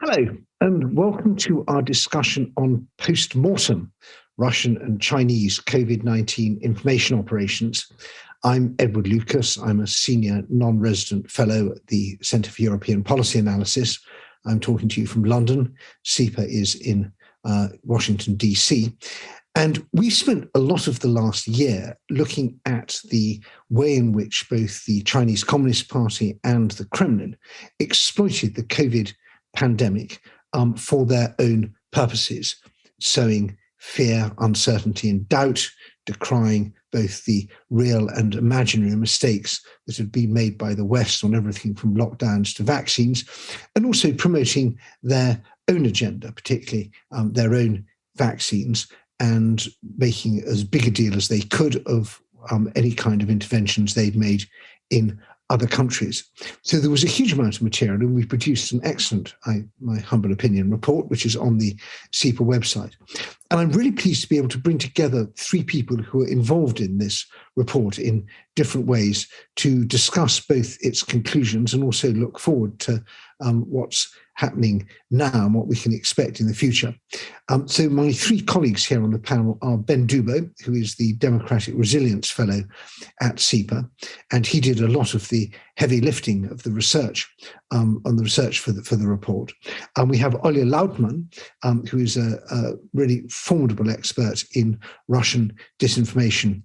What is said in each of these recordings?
Hello, and welcome to our discussion on Post-Mortem, Russian and Chinese COVID-19 information operations. I'm Edward Lucas. I'm a senior non-resident fellow at the Centre for European Policy Analysis. I'm talking to you from London. SIPA is in Washington, DC. And we spent a lot of the last year looking at the way in which both the Chinese Communist Party and the Kremlin exploited the COVID pandemic for their own purposes, sowing fear, uncertainty, and doubt, decrying both the real and imaginary mistakes that had been made by the West on everything from lockdowns to vaccines, and also promoting their own agenda, particularly their own vaccines, and making as big a deal as they could of any kind of interventions they'd made in other countries. So there was a huge amount of material, and we produced an excellent, my humble opinion, report, which is on the SIPA website. And I'm really pleased to be able to bring together three people who are involved in this report in different ways to discuss both its conclusions and also look forward to what's happening now and what we can expect in the future. So my three colleagues here on the panel are Ben Dubow, who is the Democratic Resilience Fellow at SIPA, and he did a lot of the heavy lifting of the research on the research for the report. We have Olga Lautman, who is a really formidable expert in Russian disinformation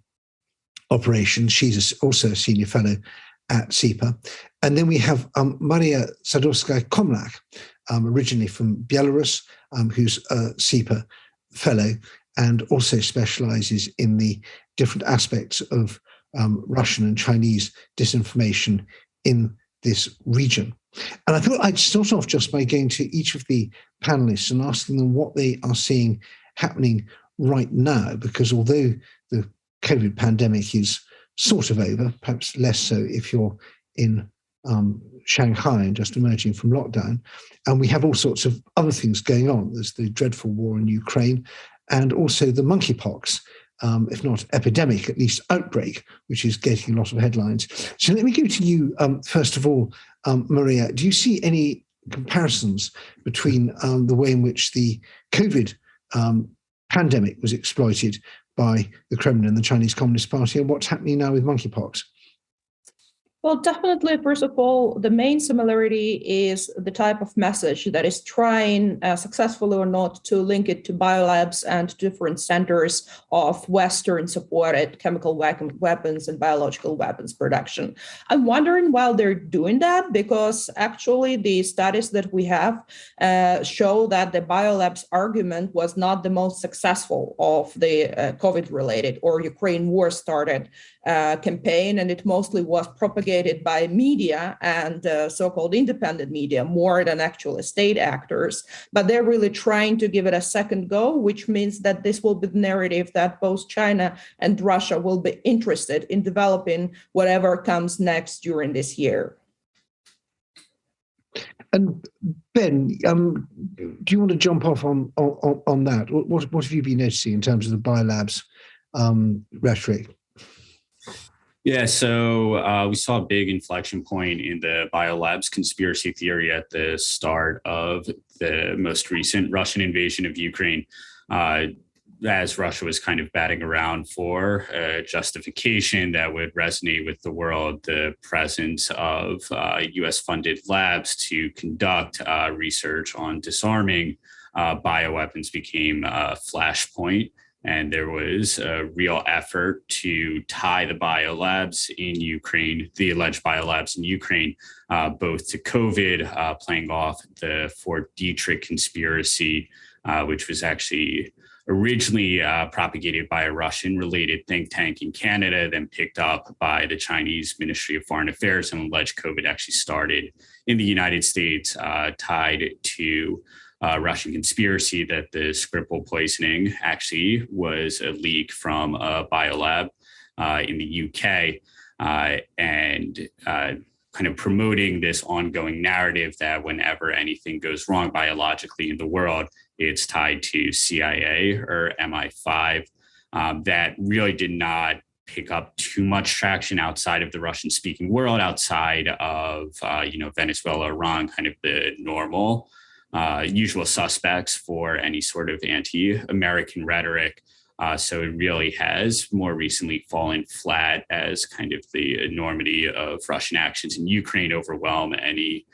operations. She's also a senior fellow at SIPA. And then we have Maryia Sadouskaya-Komlach, originally from Belarus, who's a SIPA fellow and also specializes in the different aspects of Russian and Chinese disinformation in this region. And I thought I'd start off just by going to each of the panelists and asking them what they are seeing happening right now, because although the COVID pandemic is sort of over, perhaps less so if you're in Shanghai and just emerging from lockdown. And we have all sorts of other things going on. There's the dreadful war in Ukraine and also the monkeypox, if not epidemic, at least outbreak, which is getting a lot of headlines. So let me go to you, first of all, Maryia. Do you see any comparisons between the way in which the COVID pandemic was exploited by the Kremlin and the Chinese Communist Party and what's happening now with monkeypox? Well, definitely, first of all, the main similarity is the type of message that is trying, successfully or not, to link it to biolabs and different centers of Western-supported chemical weapons and biological weapons production. I'm wondering why they're doing that, because actually the studies that we have show that the biolabs argument was not the most successful of the COVID-related or Ukraine war-started campaign, and it mostly was propagated by media and so-called independent media more than actual state actors. But they're really trying to give it a second go, which means that this will be the narrative that both China and Russia will be interested in developing whatever comes next during this year. And Ben, do you want to jump off on that? What have you been noticing in terms of the biolabs rhetoric? Yeah, so we saw a big inflection point in the biolabs conspiracy theory at the start of the most recent Russian invasion of Ukraine, as Russia was kind of batting around for justification that would resonate with the world. The presence of US-funded labs to conduct research on disarming bioweapons became a flashpoint. And there was a real effort to tie the biolabs in Ukraine, the alleged biolabs in Ukraine, both to COVID, playing off the Fort Detrick conspiracy, which was actually originally propagated by a Russian-related think tank in Canada, then picked up by the Chinese Ministry of Foreign Affairs, and alleged COVID actually started in the United States, tied to Russian conspiracy that the Skripal poisoning actually was a leak from a biolab in the UK, and kind of promoting this ongoing narrative that whenever anything goes wrong biologically in the world, it's tied to CIA or MI5. That really did not pick up too much traction outside of the Russian-speaking world, outside of Venezuela, Iran, kind of the normal usual suspects for any sort of anti-American rhetoric. So it really has more recently fallen flat as kind of the enormity of Russian actions in Ukraine overwhelm any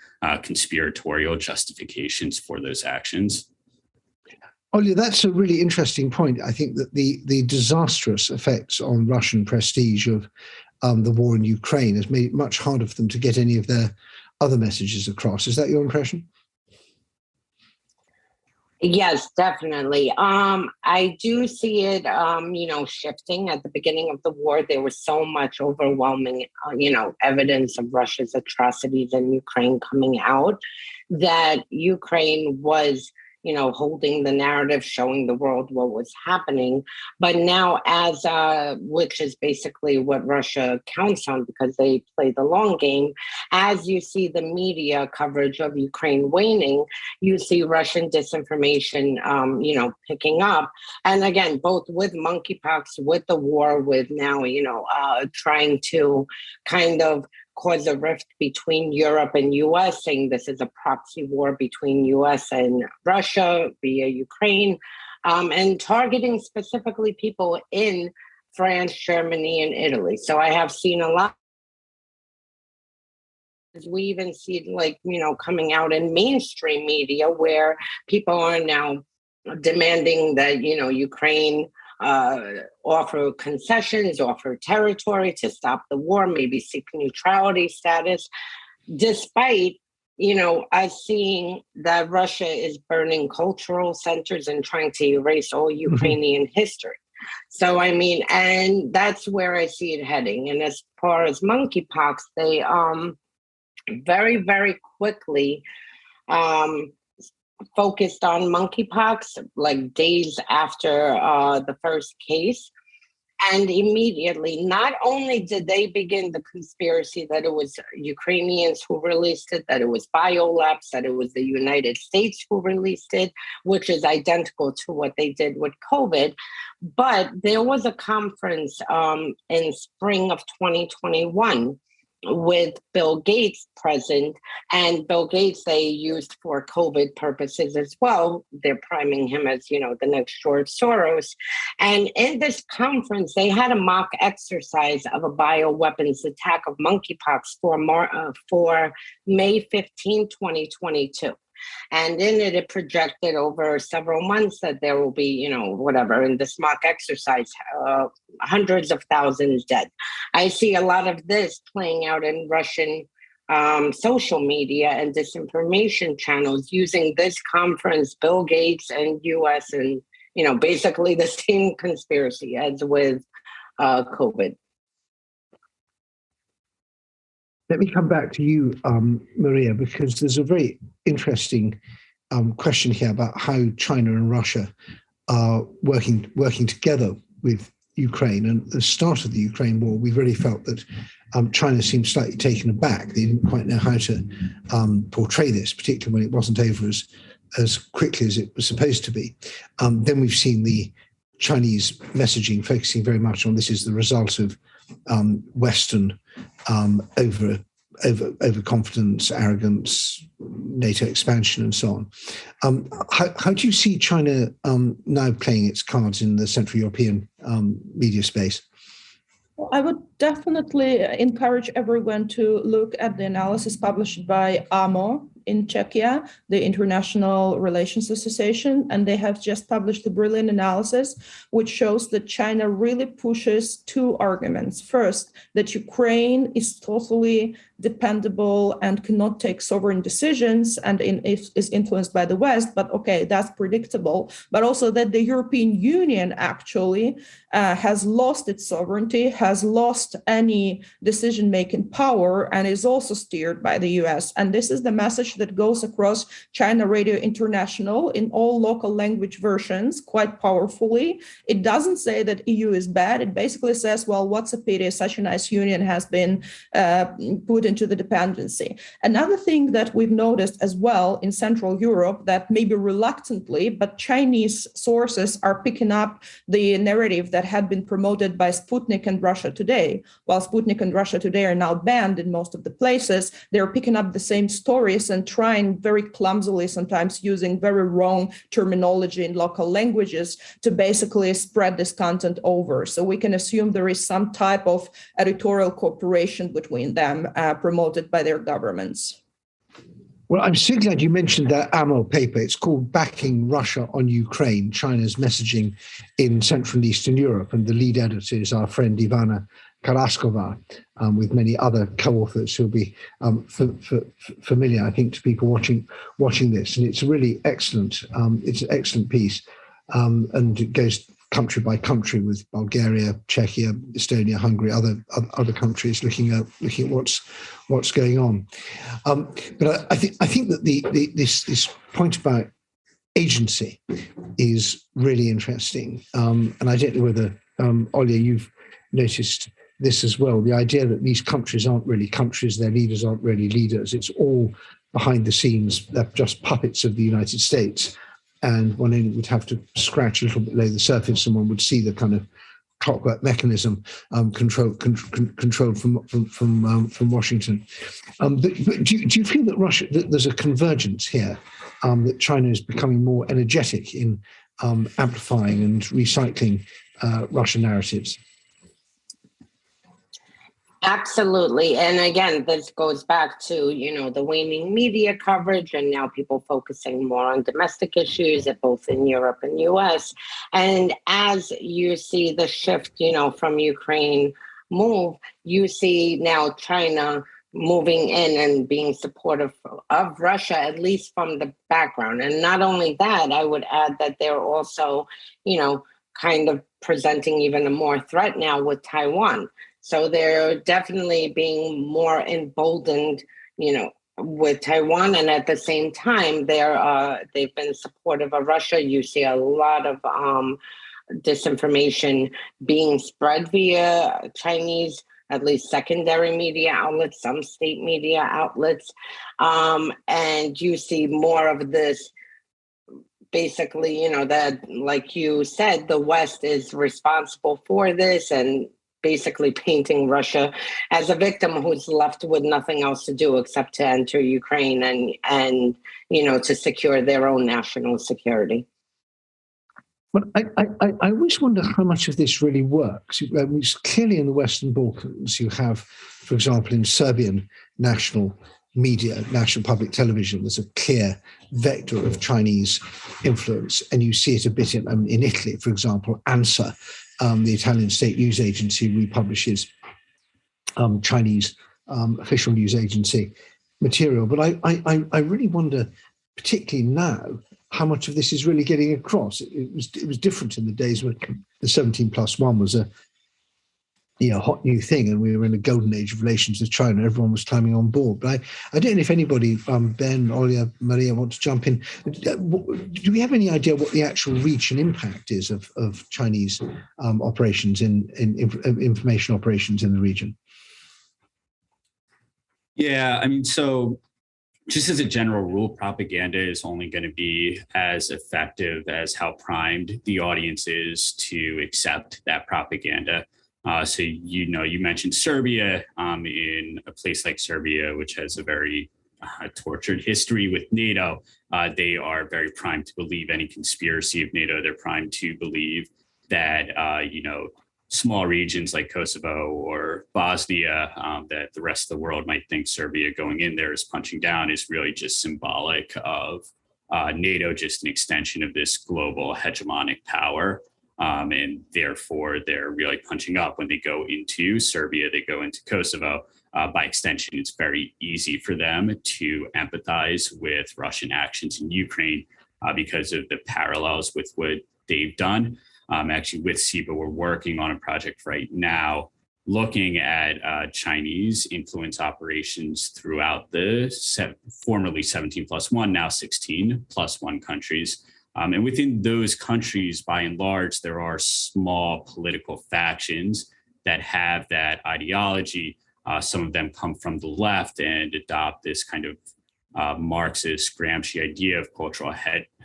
conspiratorial justifications for those actions. Olga, that's a really interesting point. I think that the disastrous effects on Russian prestige of the war in Ukraine has made it much harder for them to get any of their other messages across. Is that your impression? Yes, definitely. I do see it, shifting. At the beginning of the war, there was so much overwhelming, evidence of Russia's atrocities in Ukraine coming out that Ukraine was, holding the narrative, showing the world what was happening. But now which is basically what Russia counts on because they play the long game, as you see the media coverage of Ukraine waning, you see Russian disinformation, picking up. And again, both with monkeypox, with the war, with now, trying to kind of cause a rift between Europe and US, saying this is a proxy war between US and Russia via Ukraine, and targeting specifically people in France, Germany, and Italy. So I have seen a lot. We even see coming out in mainstream media where people are now demanding that, Ukraine offer concessions, offer territory to stop the war, maybe seek neutrality status, despite, us seeing that Russia is burning cultural centers and trying to erase all Ukrainian history. So, and that's where I see it heading. And as far as monkeypox, they very, very quickly focused on monkeypox, like days after the first case. And immediately, not only did they begin the conspiracy that it was Ukrainians who released it, that it was biolabs, that it was the United States who released it, which is identical to what they did with COVID. But there was a conference in spring of 2021 with Bill Gates present, and Bill Gates they used for COVID purposes as well. They're priming him as, the next George Soros. And in this conference, they had a mock exercise of a bioweapons attack of monkeypox for May 15, 2022. And in it projected over several months that there will be, in this mock exercise, hundreds of thousands dead. I see a lot of this playing out in Russian social media and disinformation channels using this conference, Bill Gates and US, and, basically the same conspiracy as with COVID. Let me come back to you, Maryia, because there's a very interesting question here about how China and Russia are working together with Ukraine. And at the start of the Ukraine war, we really felt that China seemed slightly taken aback. They didn't quite know how to portray this, particularly when it wasn't over as quickly as it was supposed to be. Then we've seen the Chinese messaging focusing very much on this is the result of Western overconfidence, arrogance, NATO expansion, and so on. How do you see China now playing its cards in the Central European media space? Well, I would definitely encourage everyone to look at the analysis published by AMO in Czechia, the International Relations Association, and they have just published a brilliant analysis which shows that China really pushes two arguments. First, that Ukraine is totally dependable and cannot take sovereign decisions and is influenced by the West, but okay, that's predictable. But also that the European Union actually has lost its sovereignty, has lost any decision-making power, and is also steered by the US. And this is the message that goes across China Radio International in all local language versions quite powerfully. It doesn't say that EU is bad. It basically says, well, what's a pity such a nice union has been put into the dependency. Another thing that we've noticed as well in Central Europe that maybe reluctantly, but Chinese sources are picking up the narrative that had been promoted by Sputnik and Russia Today. While Sputnik and Russia Today are now banned in most of the places, they're picking up the same stories and and trying very clumsily, sometimes using very wrong terminology in local languages to basically spread this content over. So we can assume there is some type of editorial cooperation between them promoted by their governments. Well, I'm so glad you mentioned that AMO paper. It's called Backing Russia on Ukraine, China's Messaging in Central and Eastern Europe. And the lead editor is our friend Ivana Karaskova, with many other co-authors who'll be familiar, I think, to people watching this. And it's really excellent. It's an excellent piece. And it goes country by country with Bulgaria, Czechia, Estonia, Hungary, other countries looking at what's going on. But I think that this point about agency is really interesting. And I don't know whether Olga, you've noticed this as well. The idea that these countries aren't really countries, their leaders aren't really leaders. It's all behind the scenes. They're just puppets of the United States. And one only would have to scratch a little bit below the surface, and one would see the kind of clockwork mechanism controlled from Washington. But do you feel that there's a convergence here, that China is becoming more energetic in amplifying and recycling Russian narratives? Absolutely. And again, this goes back to, the waning media coverage, and now people focusing more on domestic issues, both in Europe and US. And as you see the shift, from Ukraine move, you see now China moving in and being supportive of Russia, at least from the background. And not only that, I would add that they're also, kind of presenting even a more threat now with Taiwan. So they're definitely being more emboldened, with Taiwan, and at the same time, they've been supportive of Russia. You see a lot of disinformation being spread via Chinese, at least secondary media outlets, some state media outlets, and you see more of this. Basically, that, like you said, the West is responsible for this, and basically painting Russia as a victim who's left with nothing else to do except to enter Ukraine and to secure their own national security. But I always wonder how much of this really works. Clearly in the Western Balkans, you have, for example, in Serbian national media, national public television, there's a clear vector of Chinese influence. And you see it a bit in Italy, for example. ANSA, the Italian state news agency, republishes Chinese official news agency material. But I really wonder, particularly now, how much of this is really getting across. It was different in the days when the 17+1 was a hot new thing, and we were in a golden age of relations with China. Everyone was climbing on board. But I don't know if anybody, Ben, Olga, Maryia, want to jump in. Do we have any idea what the actual reach and impact is of Chinese operations in information operations in the region? Yeah, so just as a general rule, propaganda is only going to be as effective as how primed the audience is to accept that propaganda. So, you mentioned Serbia. In a place like Serbia, which has a very tortured history with NATO, they are very primed to believe any conspiracy of NATO. They're primed to believe that, small regions like Kosovo or Bosnia, that the rest of the world might think Serbia going in there is punching down, is really just symbolic of NATO, just an extension of this global hegemonic power. And therefore, they're really punching up when they go into Serbia, they go into Kosovo. By extension, it's very easy for them to empathize with Russian actions in Ukraine because of the parallels with what they've done. Actually, with SIBA, we're working on a project right now looking at Chinese influence operations throughout the formerly 17+1, now 16+1 countries. And within those countries, by and large, there are small political factions that have that ideology. Some of them come from the left and adopt this kind of Marxist Gramsci idea of cultural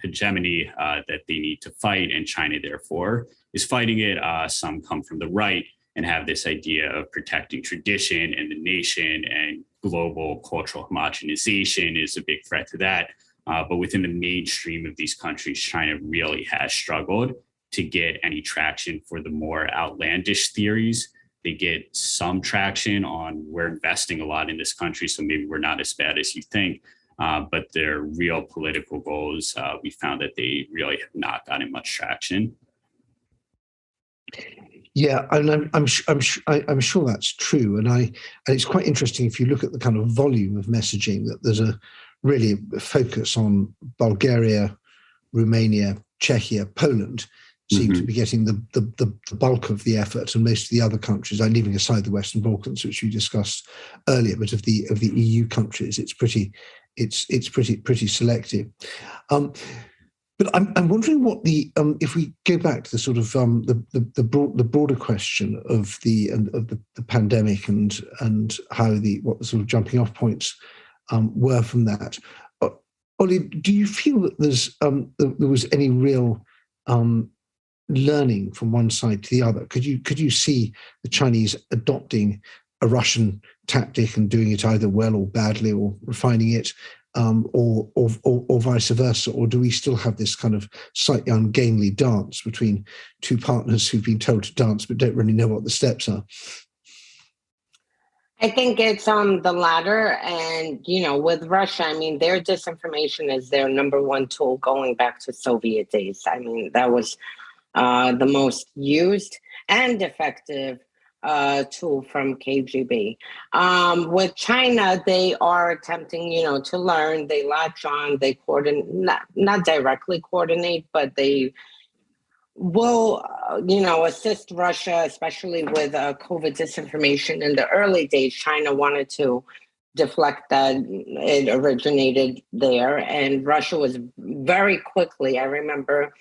hegemony that they need to fight, and China, therefore, is fighting it. Some come from the right and have this idea of protecting tradition and the nation and global cultural homogenization is a big threat to that. But within the mainstream of these countries, China really has struggled to get any traction for the more outlandish theories. They get some traction on we're investing a lot in this country, so maybe we're not as bad as you think. But their real political goals, we found that they really have not gotten much traction. Yeah, and I'm sure that's true, and it's quite interesting if you look at the kind of volume of messaging that there's a really focus on Bulgaria, Romania, Czechia, Poland seem to be getting the bulk of the effort, and most of the other countries, I'm leaving aside the Western Balkans, which we discussed earlier, but of the EU countries, it's pretty selective. But I'm wondering what the if we go back to the sort of the broader question of the pandemic and how what the sort of jumping off points were from that. Ollie, do you feel that there was any real learning from one side to the other? Could you see the Chinese adopting a Russian tactic and doing it either well or badly, or refining it, or vice versa? Or do we still have this kind of slightly ungainly dance between two partners who've been told to dance but don't really know what the steps are? I think it's the latter. And, with Russia, I mean, their disinformation is their number one tool going back to Soviet days. I mean, that was the most used and effective tool from KGB. With China, they are attempting, to learn. They latch on, they coordinate, not directly coordinate, but they will, assist Russia, especially with COVID disinformation. In the early days, China wanted to deflect that it originated there. And Russia was very quickly, I remember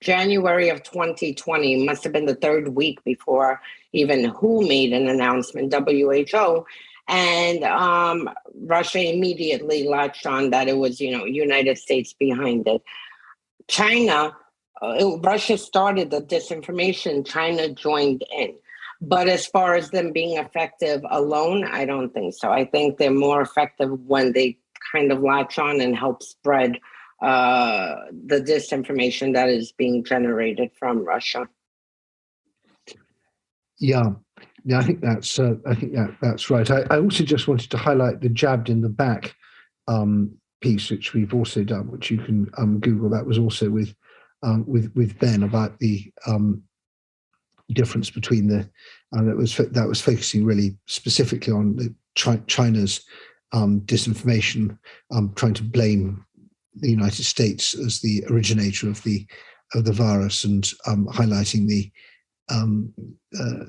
January of 2020, must have been the third week before even WHO made an announcement, WHO. And Russia immediately latched on that it was, United States behind it. Russia started the disinformation, China joined in. But as far as them being effective alone, I don't think so. I think they're more effective when they kind of latch on and help spread the disinformation that is being generated from Russia. Yeah, I think that's right. I also just wanted to highlight the jabbed in the back piece, which we've also done, which you can Google. That was also with Ben, about the difference between that was focusing really specifically on China's disinformation, trying to blame the United States as the originator of the virus, and highlighting the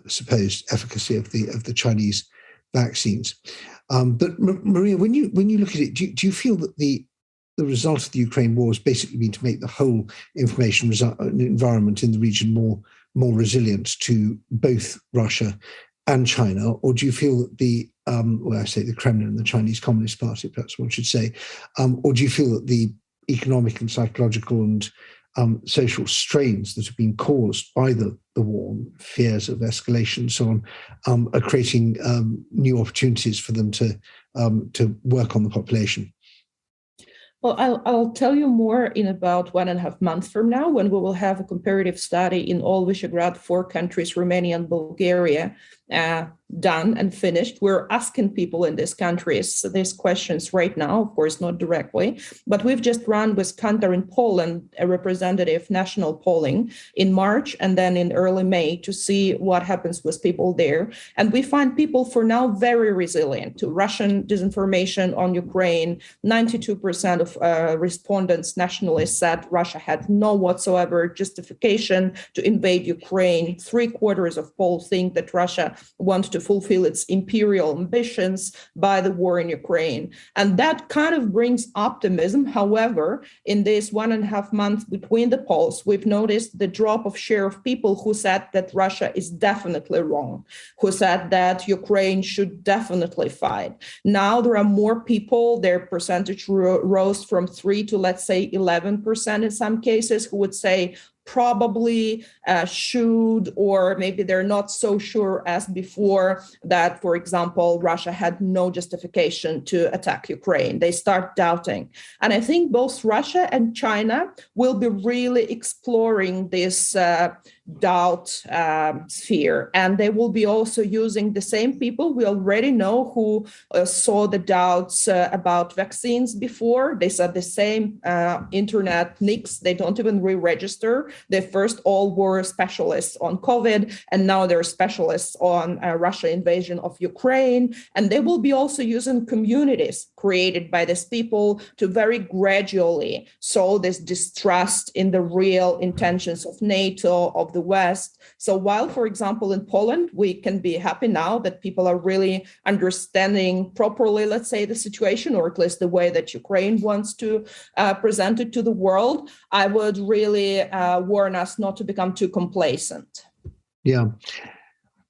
supposed efficacy of the Chinese vaccines. But Maryia, when you look at it, do you feel that the result of the Ukraine war has basically been to make the whole information environment in the region more resilient to both Russia and China? Or do you feel that the Kremlin and the Chinese Communist Party, perhaps one should say, or do you feel that the economic and psychological and social strains that have been caused by the war, fears of escalation and so on, are creating new opportunities for them to work on the population? Well, I'll tell you more in about 1.5 months from now, when we will have a comparative study in all Visegrad 4 countries, Romania and Bulgaria, done and finished. We're asking people in these countries these questions right now, of course, not directly, but we've just run with Kantar in Poland a representative national polling in March and then in early May to see what happens with people there. And we find people for now very resilient to Russian disinformation on Ukraine. 92% of respondents nationally said Russia had no whatsoever justification to invade Ukraine. 3/4 of polls think that Russia wants to fulfill its imperial ambitions by the war in Ukraine. And that kind of brings optimism. However, in this 1.5 months between the polls, we've noticed the drop of share of people who said that Russia is definitely wrong, who said that Ukraine should definitely fight. Now there are more people, their percentage rose from 3 to, let's say, 11% in some cases, who would say, probably should, or maybe they're not so sure as before that, for example, Russia had no justification to attack Ukraine. They start doubting. And I think both Russia and China will be really exploring this doubt sphere. And they will be also using the same people we already know who saw the doubts about vaccines before. They said the same internet nicks. They don't even re-register. They first all were specialists on COVID, and now they're specialists on Russia invasion of Ukraine. And they will be also using communities created by these people to very gradually sow this distrust in the real intentions of NATO, of the West. So while, for example, in Poland, we can be happy now that people are really understanding properly, let's say, the situation, or at least the way that Ukraine wants to present it to the world, I would really warn us not to become too complacent. Yeah.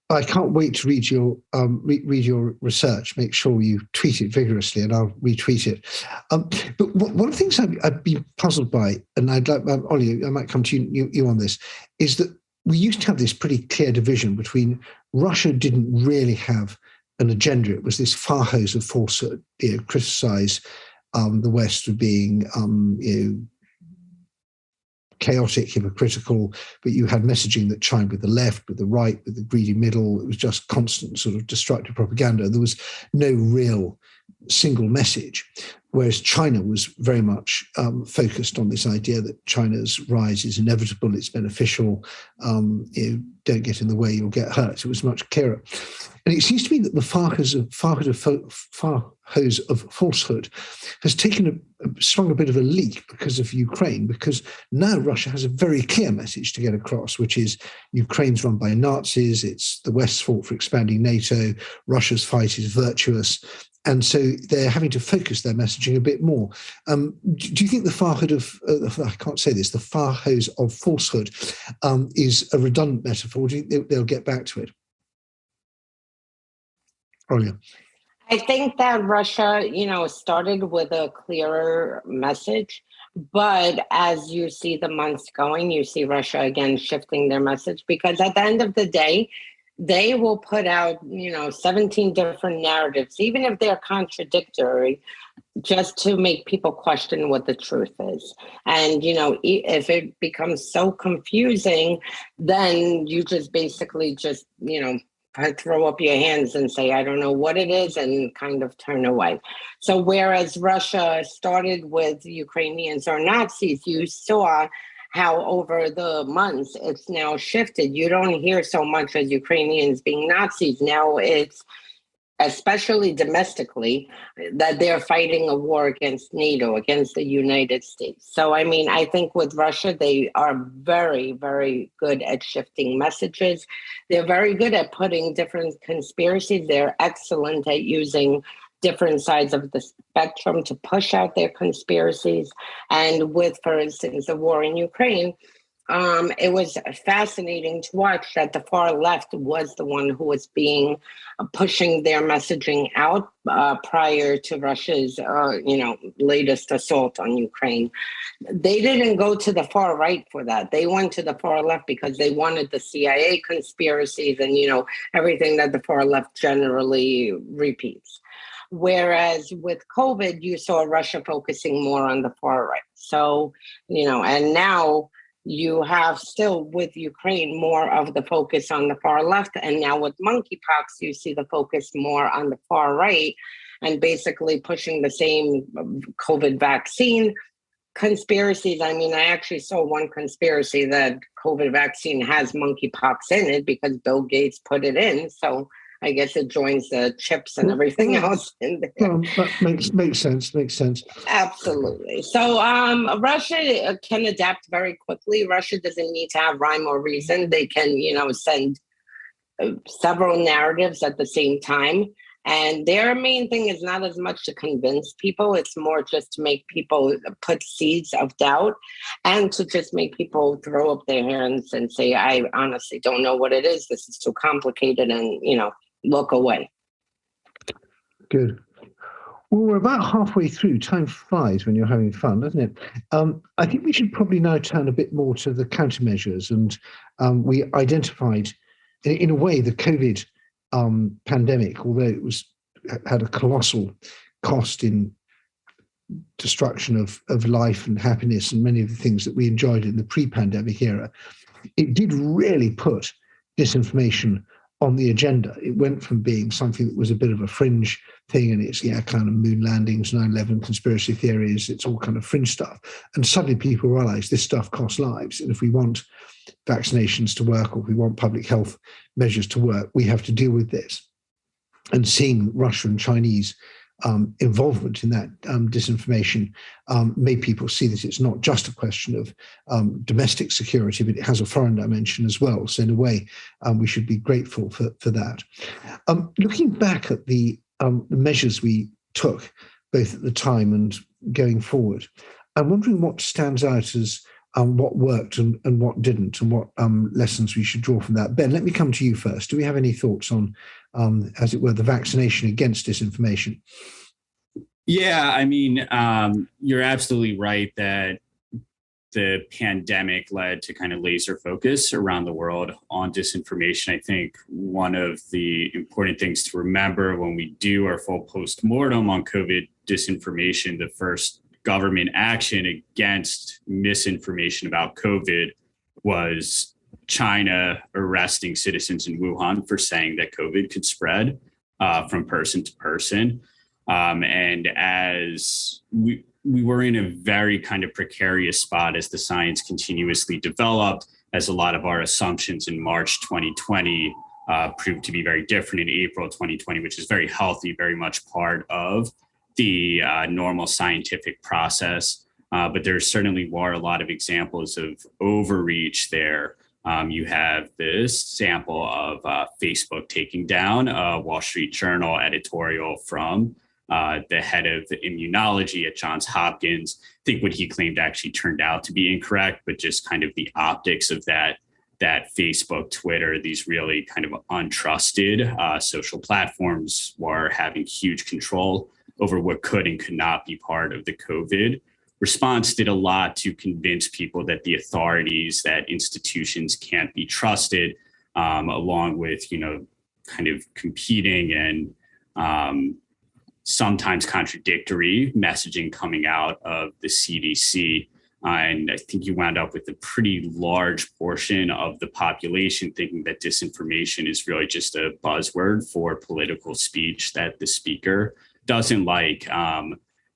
I can't wait to read your research. Make sure you tweet it vigorously, and I'll retweet it. But one of the things I've been puzzled by, and I'd like, Ollie, I might come to you on this, is that we used to have this pretty clear division between Russia didn't really have an agenda. It was this fire hose of falsehood, criticize the West for being chaotic, hypocritical, but you had messaging that chimed with the left, with the right, with the greedy middle. It was just constant sort of destructive propaganda. There was no real single message, whereas China was very much focused on this idea that China's rise is inevitable, it's beneficial, don't get in the way, you'll get hurt. It was much clearer. And it seems to me that the fire hose of falsehood has swung a bit of a leak because of Ukraine, because now Russia has a very clear message to get across, which is Ukraine's run by Nazis, it's the West's fault for expanding NATO, Russia's fight is virtuous. And so they're having to focus their messaging a bit more. Do you think the fire hose of falsehood is a redundant metaphor? Do you think they'll get back to it? Olga. I think that Russia, started with a clearer message, but as you see the months going, you see Russia again shifting their message, because at the end of the day, they will put out, 17 different narratives, even if they're contradictory, just to make people question what the truth is. And, if it becomes so confusing, then you just basically throw up your hands and say, I don't know what it is, and kind of turn away. So whereas Russia started with Ukrainians or Nazis, you saw how over the months it's now shifted. You don't hear so much as Ukrainians being Nazis. Now it's, especially domestically, that they're fighting a war against NATO, against the United States. So, I think with Russia, they are very, very good at shifting messages. They're very good at putting different conspiracies. They're excellent at using different sides of the spectrum to push out their conspiracies. And with, for instance, the war in Ukraine, it was fascinating to watch that the far left was the one who was pushing their messaging out prior to Russia's, latest assault on Ukraine. They didn't go to the far right for that. They went to the far left because they wanted the CIA conspiracies and, everything that the far left generally repeats. Whereas with COVID, you saw Russia focusing more on the far right. So, and now you have still with Ukraine more of the focus on the far left. And now with monkeypox, you see the focus more on the far right and basically pushing the same COVID vaccine conspiracies. I actually saw one conspiracy that COVID vaccine has monkeypox in it because Bill Gates put it in. So I guess it joins the chips and everything else in there. Well, that makes sense. Absolutely. So Russia can adapt very quickly. Russia doesn't need to have rhyme or reason. They can, send several narratives at the same time. And their main thing is not as much to convince people. It's more just to make people put seeds of doubt and to just make people throw up their hands and say, I honestly don't know what it is. This is too complicated, and, look away. Good. Well, we're about halfway through. Time flies when you're having fun, doesn't it? I think we should probably now turn a bit more to the countermeasures. And we identified, in a way, the COVID pandemic, although it had a colossal cost in destruction of life and happiness and many of the things that we enjoyed in the pre-pandemic era, it did really put disinformation on the agenda. It went from being something that was a bit of a fringe thing, and it's kind of moon landings, 9/11 conspiracy theories, it's all kind of fringe stuff. And suddenly people realize this stuff costs lives. And if we want vaccinations to work, or if we want public health measures to work, we have to deal with this. And seeing Russia and Chinese involvement in that disinformation made people see that it's not just a question of domestic security, but it has a foreign dimension as well. So in a way, we should be grateful for that. Looking back at the measures we took, both at the time and going forward, I'm wondering what stands out as what worked and what didn't, and what lessons we should draw from that. Ben, let me come to you first. Do we have any thoughts on, as it were, the vaccination against disinformation? Yeah, I mean, you're absolutely right that the pandemic led to kind of laser focus around the world on disinformation. I think one of the important things to remember when we do our full post-mortem on COVID disinformation, the first government action against misinformation about COVID was China arresting citizens in Wuhan for saying that COVID could spread from person to person. And as we were in a very kind of precarious spot as the science continuously developed, as a lot of our assumptions in March 2020 proved to be very different in April 2020, which is very healthy, very much part of the normal scientific process. But there certainly were a lot of examples of overreach there. You have this sample of Facebook taking down a Wall Street Journal editorial from the head of immunology at Johns Hopkins. I think what he claimed actually turned out to be incorrect, but just kind of the optics of that Facebook, Twitter, these really kind of untrusted social platforms were having huge control over what could and could not be part of the COVID response, did a lot to convince people that the authorities, that institutions can't be trusted, along with, kind of competing and sometimes contradictory messaging coming out of the CDC. And I think you wound up with a pretty large portion of the population thinking that disinformation is really just a buzzword for political speech that the speaker doesn't like.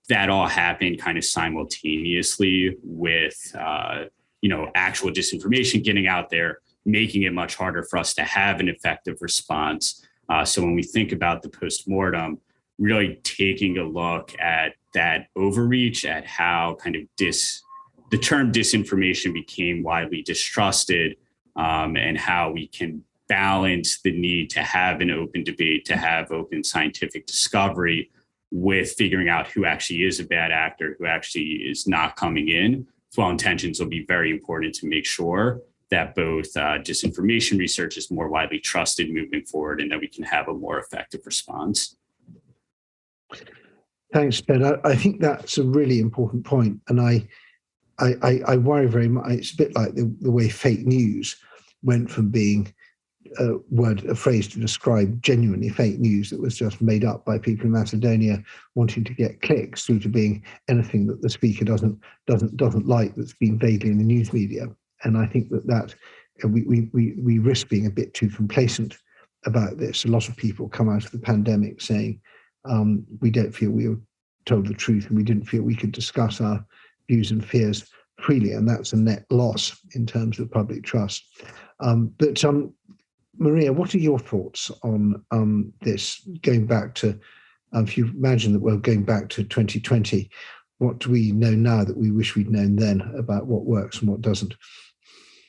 That all happened kind of simultaneously with, actual disinformation getting out there, making it much harder for us to have an effective response. So when we think about the postmortem, really taking a look at that overreach, at how kind of the term disinformation became widely distrusted, and how we can balance the need to have an open debate, to have open scientific discovery, with figuring out who actually is a bad actor, who actually is not coming in. Well intentions will be very important to make sure that both disinformation research is more widely trusted moving forward, and that we can have a more effective response. Thanks, Ben. I think that's a really important point, and I worry very much. It's a bit like the way fake news went from being a phrase to describe genuinely fake news that was just made up by people in Macedonia wanting to get clicks, through to being anything that the speaker doesn't like, that's been vaguely in the news media. And I think that we risk being a bit too complacent about this. A lot of people come out of the pandemic saying we don't feel we were told the truth, and we didn't feel we could discuss our views and fears freely, and that's a net loss in terms of public trust. But Maryia, what are your thoughts on this? Going back to, if you imagine that we're going back to 2020, what do we know now that we wish we'd known then about what works and what doesn't?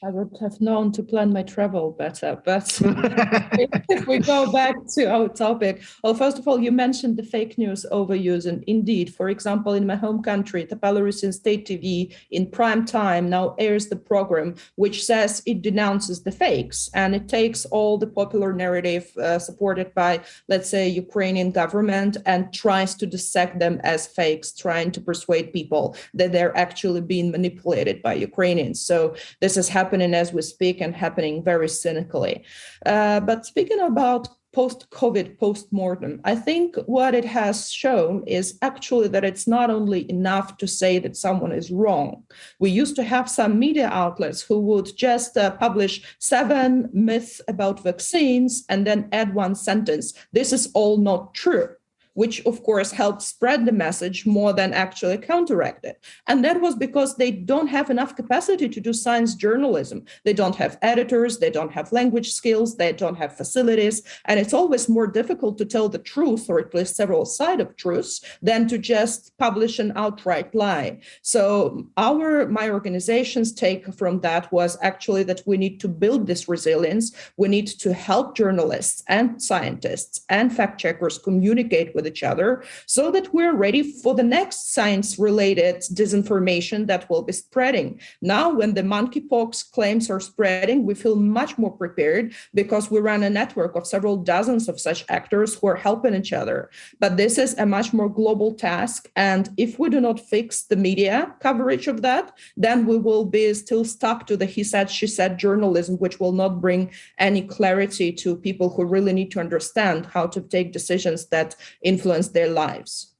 I would have known to plan my travel better, but if we go back to our topic, well, first of all, you mentioned the fake news overuse, and indeed, for example, in my home country, the Belarusian state TV in prime time now airs the program which says it denounces the fakes, and it takes all the popular narrative supported by, let's say, Ukrainian government and tries to dissect them as fakes, trying to persuade people that they're actually being manipulated by Ukrainians. So this is happening as we speak and happening very cynically. But speaking about post-COVID, post-mortem, I think what it has shown is actually that it's not only enough to say that someone is wrong. We used to have some media outlets who would just publish 7 myths about vaccines and then add one sentence. This is all not true, which of course helped spread the message more than actually counteract it. And that was because they don't have enough capacity to do science journalism. They don't have editors, they don't have language skills, they don't have facilities. And it's always more difficult to tell the truth, or at least several sides of truths, than to just publish an outright lie. So my organization's take from that was actually that we need to build this resilience. We need to help journalists and scientists and fact checkers communicate with each other so that we're ready for the next science-related disinformation that will be spreading. Now, when the monkeypox claims are spreading, we feel much more prepared because we run a network of several dozens of such actors who are helping each other. But this is a much more global task. And if we do not fix the media coverage of that, then we will be still stuck to the he said, she said journalism, which will not bring any clarity to people who really need to understand how to take decisions that influence their lives.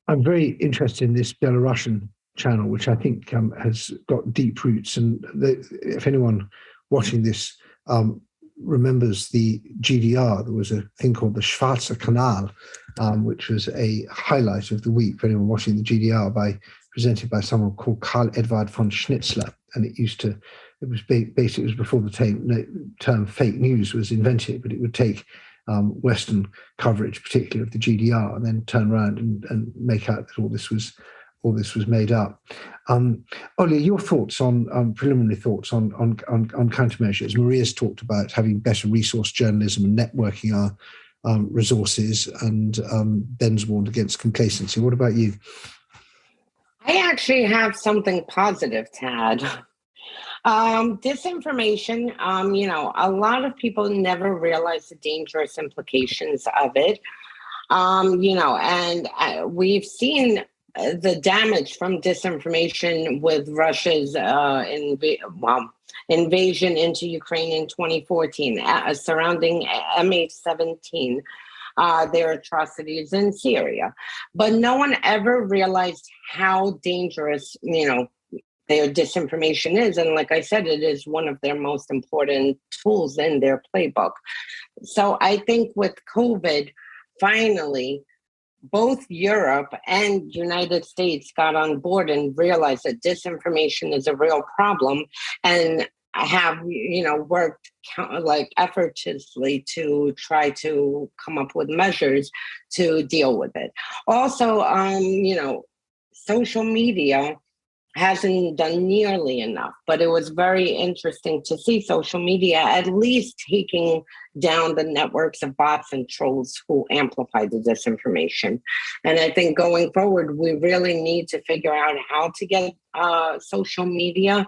I'm very interested in this Belarusian channel, which I think has got deep roots. And if anyone watching this remembers the GDR, there was a thing called the Schwarze Kanal, which was a highlight of the week for anyone watching the GDR, presented by someone called Karl Edward von Schnitzler. And it was basically, it was before the term fake news was invented, but it would take Western coverage, particularly of the GDR, and then turn around and make out that all this was made up. Olga, your thoughts on preliminary thoughts on countermeasures. Maryja's talked about having better resource journalism and networking our resources, and Ben's warned against complacency. What about you? I actually have something positive to add. Disinformation, a lot of people never realize the dangerous implications of it. And we've seen the damage from disinformation with Russia's invasion into Ukraine in 2014, surrounding MH17, their atrocities in Syria. But no one ever realized how dangerous, their disinformation is. And like I said, it is one of their most important tools in their playbook. So I think with COVID, finally, both Europe and United States got on board and realized that disinformation is a real problem, and have, worked effortlessly to try to come up with measures to deal with it. Also, social media hasn't done nearly enough, but it was very interesting to see social media at least taking down the networks of bots and trolls who amplify the disinformation. And I think going forward, we really need to figure out how to get social media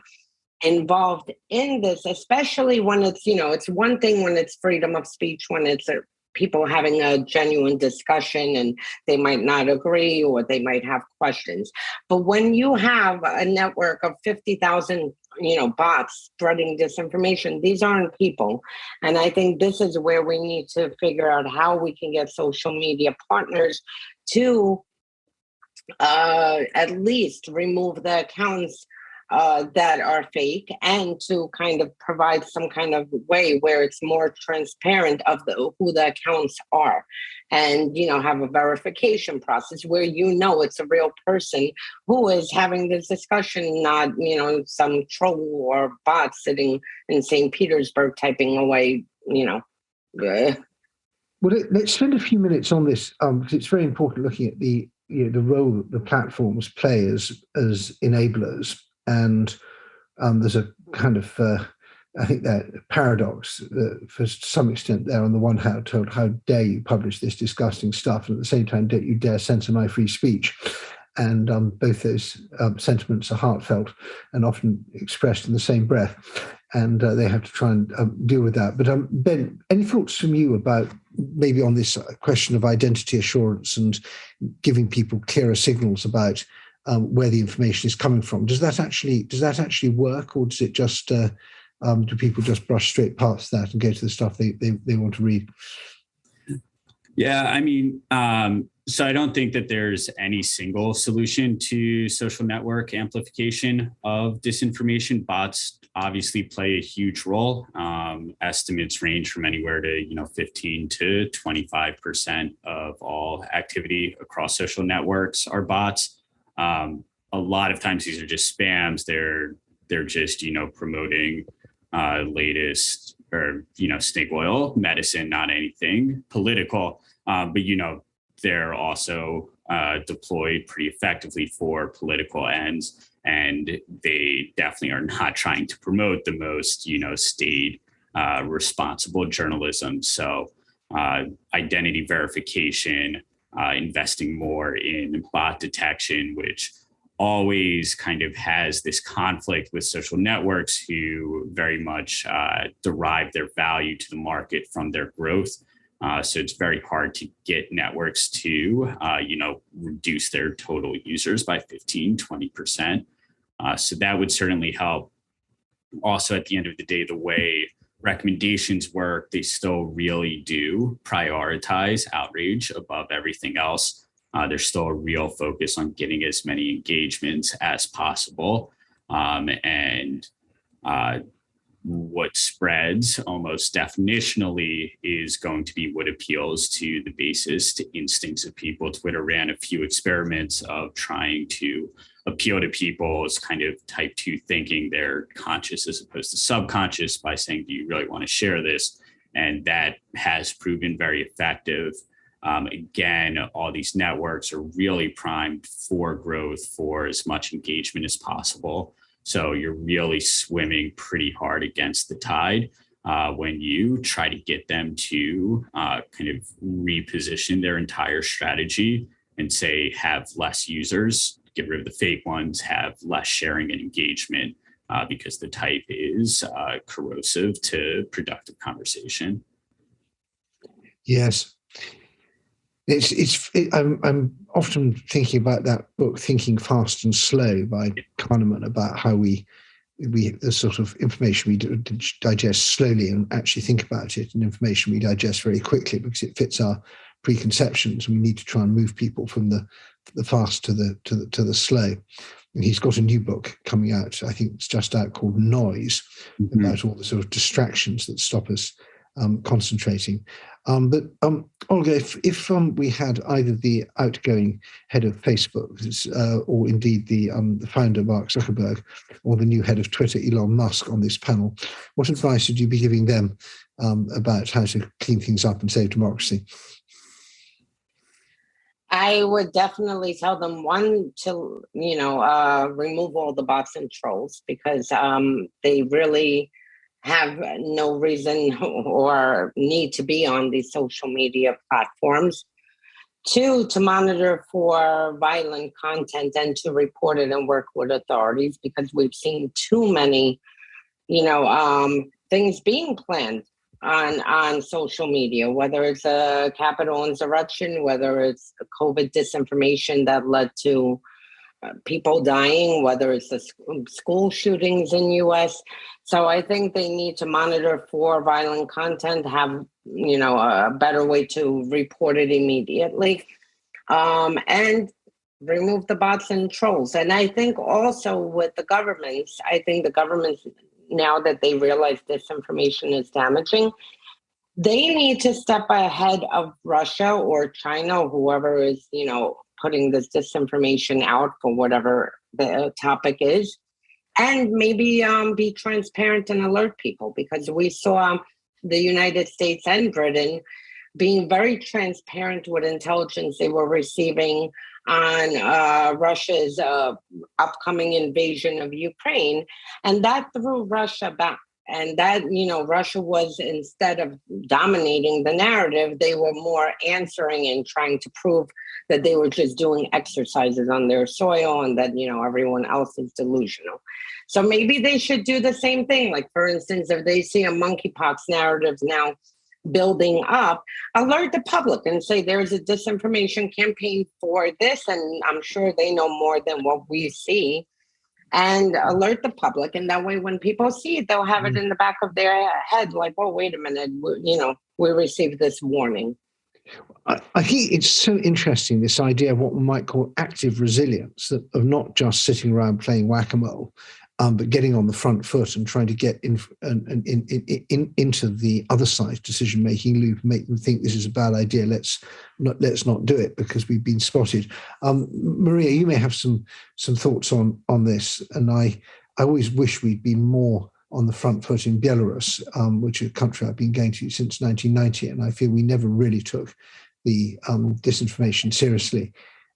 involved in this, especially when it's, it's one thing when it's freedom of speech, when it's people having a genuine discussion and they might not agree or they might have questions. But when you have a network of 50,000, bots spreading disinformation, these aren't people. And I think this is where we need to figure out how we can get social media partners to at least remove the accounts that are fake, and to kind of provide some kind of way where it's more transparent of who the accounts are, and have a verification process where it's a real person who is having this discussion, not some troll or bot sitting in St. Petersburg typing away. Well, let's spend a few minutes on this because it's very important looking at the role that the platforms play as enablers, and there's a kind of I think that paradox for some extent there. On the one hand, told, how dare you publish this disgusting stuff, and at the same time, don't you dare censor my free speech. And both those sentiments are heartfelt and often expressed in the same breath, and they have to try and deal with that. But Ben, any thoughts from you about maybe on this question of identity assurance and giving people clearer signals about where the information is coming from? Does that actually work, or does it just do people just brush straight past that and go to the stuff they want to read? Yeah, I mean, so I don't think that there's any single solution to social network amplification of disinformation. Bots obviously play a huge role. Estimates range from anywhere to 15 to 25% of all activity across social networks are bots. A lot of times these are just spams. They're just promoting latest or snake oil medicine, not anything political. But they're also deployed pretty effectively for political ends, and they definitely are not trying to promote the most state responsible journalism. So identity verification, investing more in bot detection, which always kind of has this conflict with social networks who very much derive their value to the market from their growth. So it's very hard to get networks to, reduce their total users by 15, 20%. So that would certainly help. Also, at the end of the day, the way recommendations work, they still really do prioritize outrage above everything else. There's still a real focus on getting as many engagements as possible. And what spreads almost definitionally is going to be what appeals to the basest instincts of people. Twitter ran a few experiments of trying to appeal to people's kind of type 2 thinking, their conscious as opposed to subconscious, by saying, do you really want to share this? And that has proven very effective. Again, all these networks are really primed for growth, for as much engagement as possible. So you're really swimming pretty hard against the tide when you try to get them to kind of reposition their entire strategy and say, have less users, get rid of the fake ones, have less sharing and engagement, because the type is corrosive to productive conversation. Yes. I'm often thinking about that book, Thinking Fast and Slow by Kahneman, about how we the sort of information we digest slowly and actually think about it, and information we digest very quickly because it fits our preconceptions. We need to try and move people from the fast to the slow. And he's got a new book coming out, I think it's just out, called Noise, about all the sort of distractions that stop us concentrating. But Olga, if we had either the outgoing head of Facebook or indeed the founder, Mark Zuckerberg, or the new head of Twitter, Elon Musk, on this panel, what advice would you be giving them about how to clean things up and save democracy? I would definitely tell them, one, to remove all the bots and trolls, because they really have no reason or need to be on these social media platforms. Two, to monitor for violent content and to report it and work with authorities, because we've seen too many, things being planned on social media, whether it's a Capitol insurrection, whether it's COVID disinformation that led to people dying, whether it's the school shootings in U.S. So I think they need to monitor for violent content, have, a better way to report it immediately, and remove the bots and trolls. And I think also with the governments, now that they realize disinformation is damaging, they need to step ahead of Russia or China, or whoever is, putting this disinformation out for whatever the topic is, and maybe be transparent and alert people, because we saw the United States and Britain being very transparent with intelligence they were receiving on Russia's upcoming invasion of Ukraine, and that threw Russia back. And that, Russia was, instead of dominating the narrative, they were more answering and trying to prove that they were just doing exercises on their soil and that, everyone else is delusional. So maybe they should do the same thing. Like, for instance, if they see a monkeypox narrative now building up, alert the public and say there's a disinformation campaign for this, and I'm sure they know more than what we see, and alert the public. And that way, when people see it, they'll have it in the back of their head, like, oh, wait a minute, we received this warning. I think it's so interesting, this idea of what we might call active resilience, of not just sitting around playing whack-a-mole, but getting on the front foot and trying to get into the other side's decision-making loop, make them think this is a bad idea. Let's not do it because we've been spotted. Maryia, you may have some thoughts on this, and I always wish we'd been more on the front foot in Belarus, which is a country I've been going to since 1990, and I feel we never really took the disinformation seriously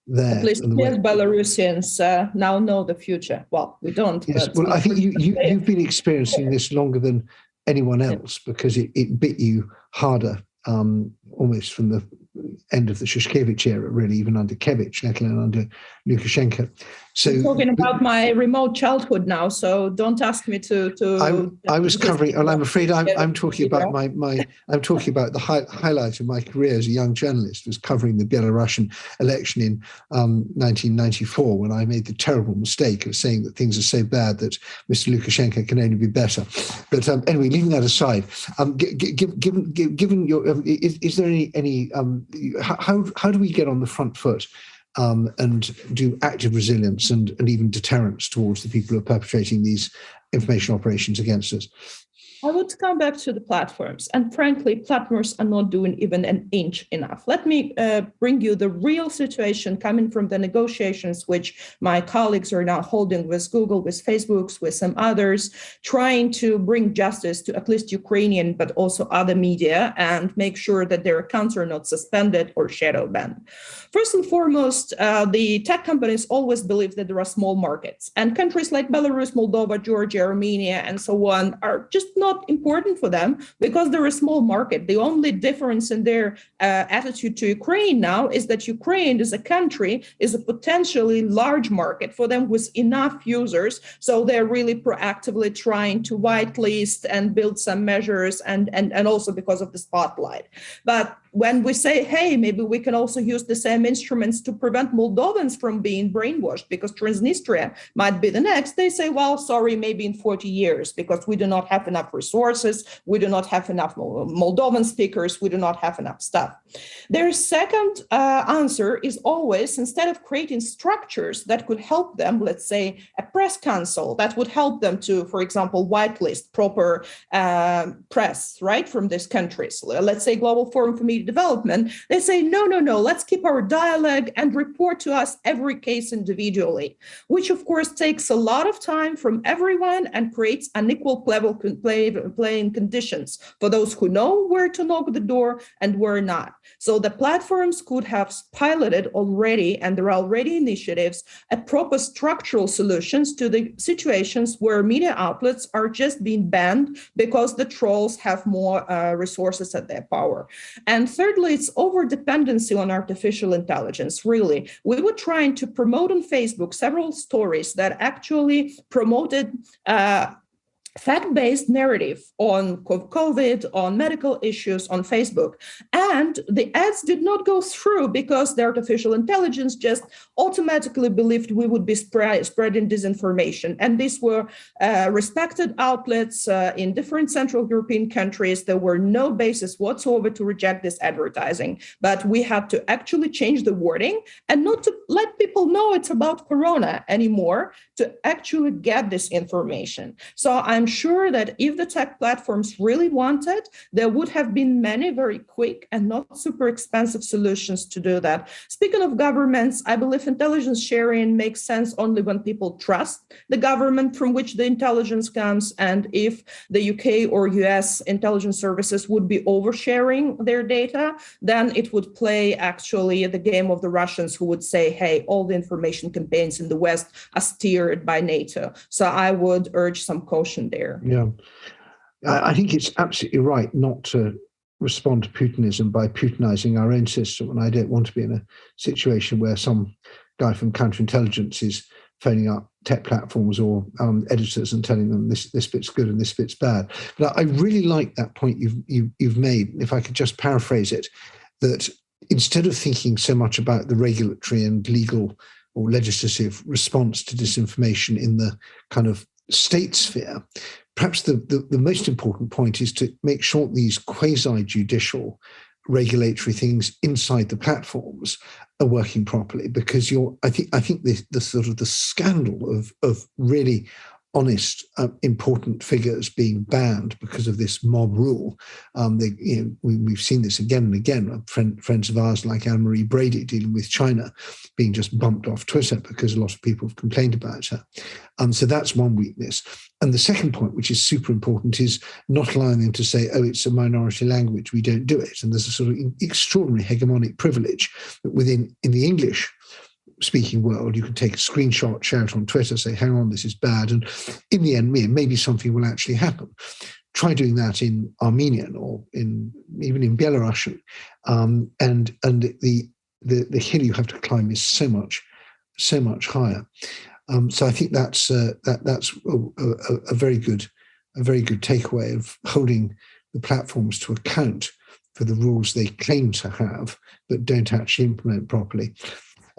there. At least Belarusians now know the future. Well, we don't. Yes, well, I think you've been experiencing this longer than anyone else, because it bit you harder, almost from the end of the Shushkevich era, really, even under Kevich, let alone under Lukashenko. So I'm talking about my remote childhood now, so don't ask me to. I was covering, and I'm afraid I'm talking about I'm talking about the highlight of my career as a young journalist was covering the Belarusian election in 1994, when I made the terrible mistake of saying that things are so bad that Mr. Lukashenko can only be better. But anyway, leaving that aside, given your, is there any how do we get on the front foot and do active resilience and even deterrence towards the people who are perpetrating these information operations against us? I would come back to the platforms. And frankly, platforms are not doing even an inch enough. Let me bring you the real situation coming from the negotiations which my colleagues are now holding with Google, with Facebook, with some others, trying to bring justice to at least Ukrainian, but also other media, and make sure that their accounts are not suspended or shadow banned. First and foremost, the tech companies always believe that there are small markets, and countries like Belarus, Moldova, Georgia, Armenia, and so on are just not important for them because they're a small market. The only difference in their attitude to Ukraine now is that Ukraine as a country is a potentially large market for them with enough users. So they're really proactively trying to whitelist and build some measures, and also because of the spotlight. But when we say, hey, maybe we can also use the same instruments to prevent Moldovans from being brainwashed because Transnistria might be the next, they say, well, sorry, maybe in 40 years, because we do not have enough resources, we do not have enough Moldovan speakers, we do not have enough stuff. Their second answer is always, instead of creating structures that could help them, let's say a press council that would help them to, for example, whitelist proper press, right, from these countries, let's say Global Forum for Media Development, they say, no, let's keep our dialogue and report to us every case individually, which of course takes a lot of time from everyone and creates unequal level playing conditions for those who know where to knock the door and where not. So the platforms could have piloted already, and there are already initiatives, a proper structural solutions to the situations where media outlets are just being banned because the trolls have more resources at their power. And thirdly, it's over-dependency on artificial intelligence, really. We were trying to promote on Facebook several stories that actually promoted fact-based narrative on COVID, on medical issues on Facebook. And the ads did not go through because the artificial intelligence just automatically believed we would be spreading disinformation. And these were respected outlets in different Central European countries. There were no basis whatsoever to reject this advertising. But we had to actually change the wording and not to let people know it's about Corona anymore, to actually get this information. So I'm sure that if the tech platforms really wanted, there would have been many very quick and not super expensive solutions to do that. Speaking of governments, I believe intelligence sharing makes sense only when people trust the government from which the intelligence comes. And if the UK or US intelligence services would be oversharing their data, then it would play actually the game of the Russians, who would say, hey, all the information campaigns in the West are steered by NATO. So I would urge some caution there. Yeah, I think it's absolutely right not to respond to Putinism by Putinizing our own system. And I don't want to be in a situation where some guy from counterintelligence is phoning up tech platforms or editors and telling them this bit's good and this bit's bad. But I really like that point you've made. If I could just paraphrase it, that instead of thinking so much about the regulatory and legal or legislative response to disinformation in the kind of state sphere, perhaps the most important point is to make sure these quasi-judicial regulatory things inside the platforms are working properly. Because I think the sort of the scandal of really honest, important figures being banned because of this mob rule. We've seen this again and again. Friends of ours like Anne-Marie Brady dealing with China being just bumped off Twitter because a lot of people have complained about her. So that's one weakness. And the second point, which is super important, is not allowing them to say, oh, it's a minority language, we don't do it. And there's a sort of extraordinary hegemonic privilege that in the English speaking world, you can take a screenshot, share it on Twitter, say, hang on, this is bad. And in the end, maybe something will actually happen. Try doing that in Armenian or even in Belarusian. And the hill you have to climb is so much higher. So I think that's a very good takeaway of holding the platforms to account for the rules they claim to have, but don't actually implement properly.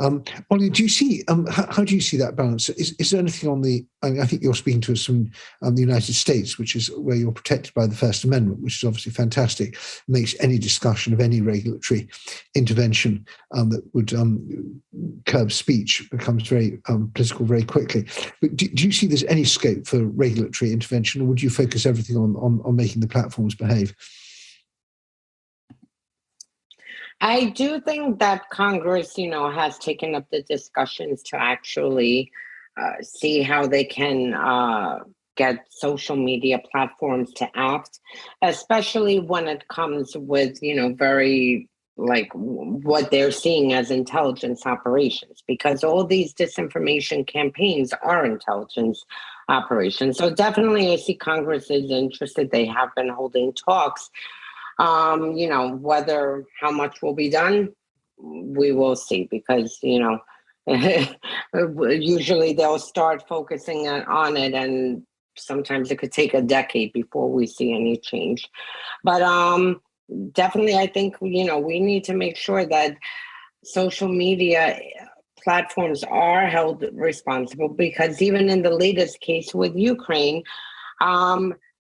Olga, do you see how do you see that balance? Is there anything on I think you're speaking to us from the United States, which is where you're protected by the First Amendment, which is obviously fantastic. Makes any discussion of any regulatory intervention that would curb speech becomes very political very quickly. But do you see there's any scope for regulatory intervention, or would you focus everything on making the platforms behave? I do think that Congress, has taken up the discussions to actually see how they can get social media platforms to act, especially when it comes with, very like what they're seeing as intelligence operations, because all these disinformation campaigns are intelligence operations. So definitely I see Congress is interested. They have been holding talks. Whether how much will be done, we will see, because, usually they'll start focusing on it, and sometimes it could take a decade before we see any change. But definitely, I think, we need to make sure that social media platforms are held responsible, because even in the latest case with Ukraine,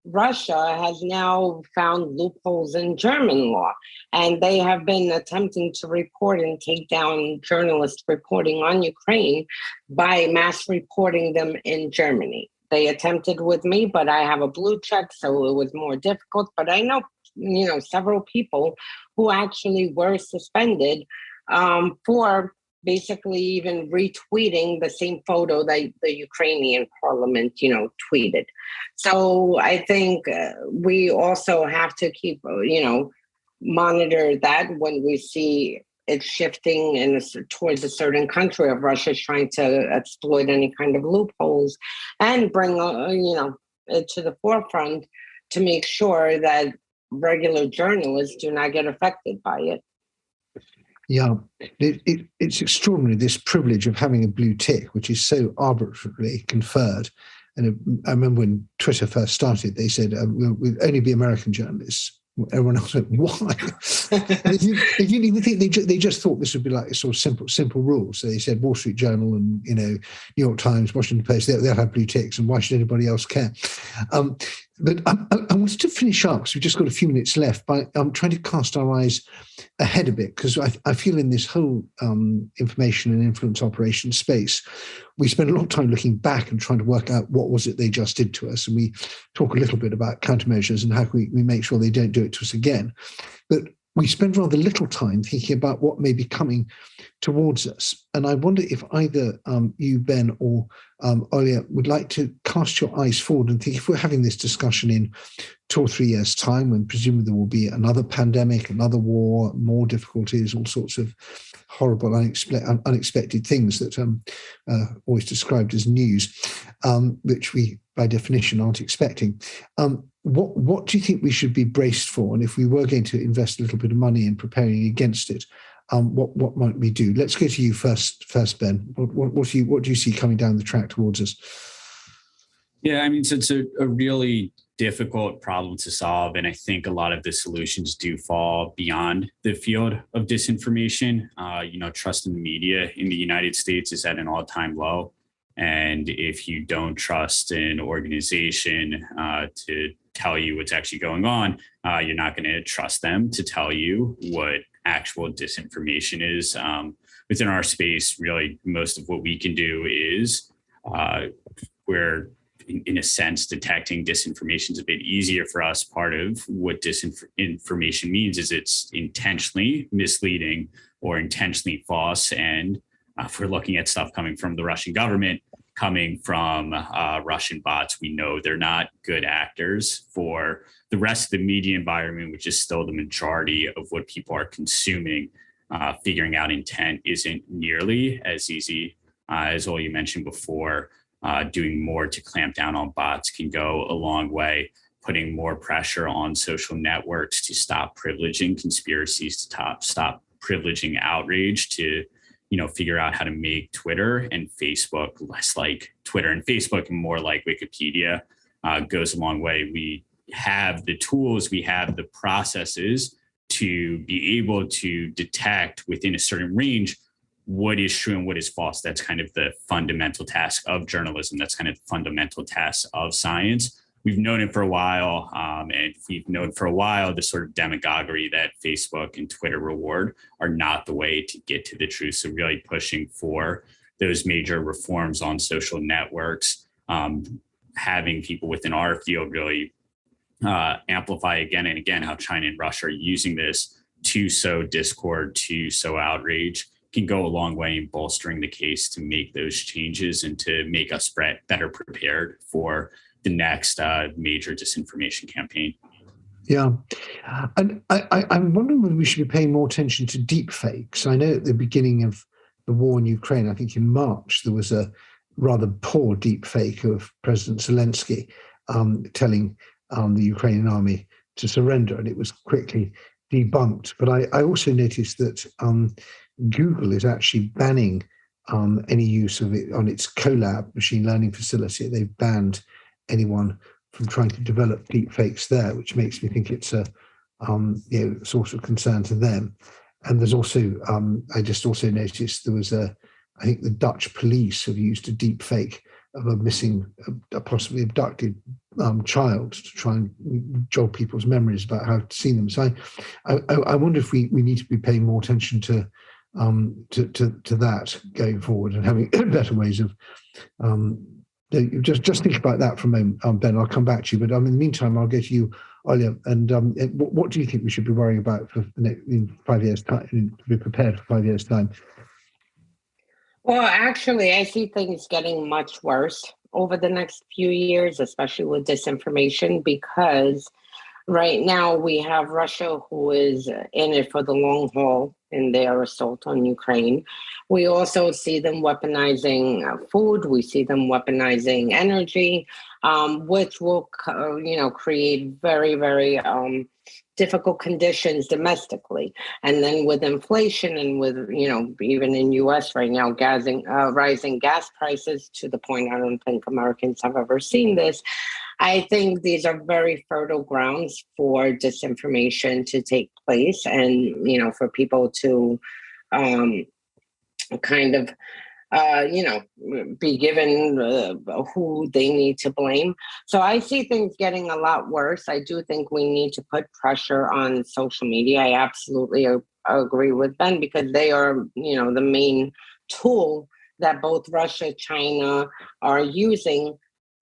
Russia has now found loopholes in German law, and they have been attempting to report and take down journalists reporting on Ukraine by mass reporting them in Germany. They attempted with me, but I have a blue check, so it was more difficult. But I know, several people who actually were suspended for basically even retweeting the same photo that the Ukrainian parliament, tweeted. So I think we also have to keep, monitor that when we see it shifting towards a certain country of Russia trying to exploit any kind of loopholes, and bring, it to the forefront to make sure that regular journalists do not get affected by it. Yeah, it's extraordinary, this privilege of having a blue tick, which is so arbitrarily conferred. And I remember when Twitter first started, they said, we'll only be American journalists. Everyone else went, why? And they didn't even think, they just thought this would be like a sort of simple rule. So they said Wall Street Journal and, New York Times, Washington Post, they'll have blue ticks, and why should anybody else care? But I wanted to finish up, because we've just got a few minutes left, by trying to cast our eyes ahead a bit, because I feel in this whole information and influence operation space, we spend a lot of time looking back and trying to work out what was it they just did to us. And we talk a little bit about countermeasures and how we make sure they don't do it to us again. But we spend rather little time thinking about what may be coming towards us. And I wonder if either you, Ben, or Olga would like to cast your eyes forward and think, if we're having this discussion in 2 or 3 years' time, when presumably there will be another pandemic, another war, more difficulties, all sorts of horrible, unexpected things that always described as news, which we, by definition, aren't expecting. What do you think we should be braced for? And if we were going to invest a little bit of money in preparing against it, what might we do? Let's go to you first, Ben. What do you see coming down the track towards us? Yeah, I mean, so it's a really difficult problem to solve. And I think a lot of the solutions do fall beyond the field of disinformation. Trust in the media in the United States is at an all-time low. And if you don't trust an organization to tell you what's actually going on, you're not going to trust them to tell you what actual disinformation is. Within our space, really, most of what we can do is we're, in a sense, detecting disinformation is a bit easier for us. Part of what disinformation means is it's intentionally misleading or intentionally false. And if we're looking at stuff coming from the Russian government, coming from Russian bots, we know they're not good actors. For the rest of the media environment, which is still the majority of what people are consuming, figuring out intent isn't nearly as easy. As Olga mentioned before, doing more to clamp down on bots can go a long way. Putting more pressure on social networks to stop privileging conspiracies, to stop privileging outrage, to figure out how to make Twitter and Facebook less like Twitter and Facebook and more like Wikipedia goes a long way. We have the tools, we have the processes to be able to detect within a certain range what is true and what is false. That's kind of the fundamental task of journalism. That's kind of the fundamental task of science. We've known it for a while, and we've known for a while the sort of demagoguery that Facebook and Twitter reward are not the way to get to the truth. So really pushing for those major reforms on social networks, having people within our field really amplify again and again how China and Russia are using this to sow discord, to sow outrage, can go a long way in bolstering the case to make those changes and to make us better prepared for the next major disinformation campaign. Yeah. And I'm wondering whether we should be paying more attention to deep fakes. I know at the beginning of the war in Ukraine, I think in March, there was a rather poor deep fake of President Zelensky telling the Ukrainian army to surrender, and it was quickly debunked. But I also noticed that Google is actually banning any use of it on its Colab machine learning facility. They've banned anyone from trying to develop deep fakes there, which makes me think it's a source of concern to them. And there's also, I just also noticed there was I think the Dutch police have used a deep fake of a missing, a possibly abducted child to try and jog people's memories about how to see them. So I wonder if we need to be paying more attention to that going forward and having better ways of just think about that for a moment, Ben. I'll come back to you, but in the meantime, I'll go to you, Olga. And what do you think we should be worrying about for in 5 years' time, to be prepared for 5 years' time? Well, actually, I see things getting much worse over the next few years, especially with disinformation, because right now we have Russia, who is in it for the long haul in their assault on Ukraine. We also see them weaponizing food. We see them weaponizing energy, which will, create very, very difficult conditions domestically. And then with inflation and with, even in US right now, rising gas prices to the point I don't think Americans have ever seen this. I think these are very fertile grounds for disinformation to take place and, for people to kind of be given who they need to blame. So I see things getting a lot worse. I do think we need to put pressure on social media. I absolutely agree with Ben, because they are, the main tool that both Russia, China are using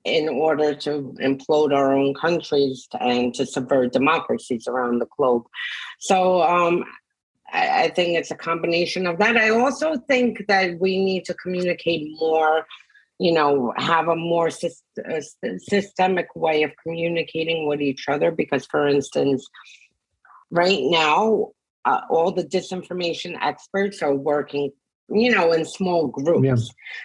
in order to implode our own countries and to subvert democracies around the globe. So I think it's a combination of that. I also think that we need to communicate more, have a more systemic way of communicating with each other. Because, for instance, right now, all the disinformation experts are working in small groups. Yeah.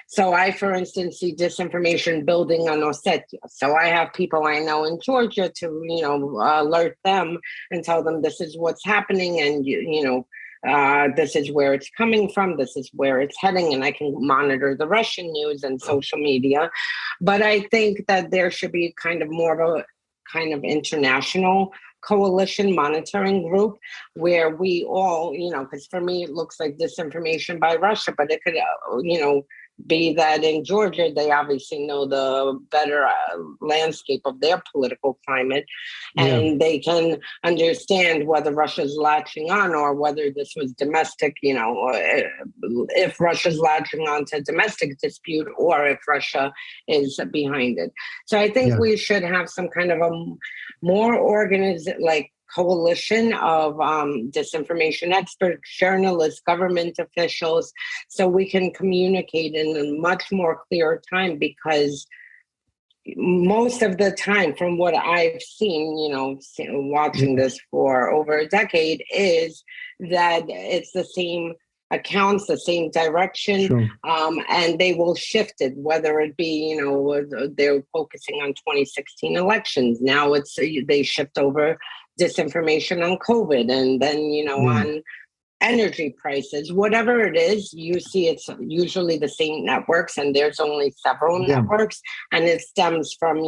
So I, for instance, see disinformation building on Ossetia. So I have people I know in Georgia to, alert them and tell them this is what's happening, and, this is where it's coming from, this is where it's heading, and I can monitor the Russian news and social media. But I think that there should be kind of more of a kind of international coalition monitoring group where we all, because for me, it looks like disinformation by Russia, but it could, be that in Georgia, they obviously know the better landscape of their political climate, and they can understand whether Russia's latching on or whether this was domestic, if Russia's latching on to domestic dispute or if Russia is behind it. So I think we should have some kind of a more organized, coalition of disinformation experts, journalists, government officials, so we can communicate in a much more clear time. Because most of the time, from what I've seen, watching this for over a decade, is that it's the same accounts, the same direction, and they will shift it, whether it be, they're focusing on 2016 elections. Now they shift over disinformation on COVID, and then, on energy prices, whatever it is, you see it's usually the same networks, and there's only several networks, and it stems from,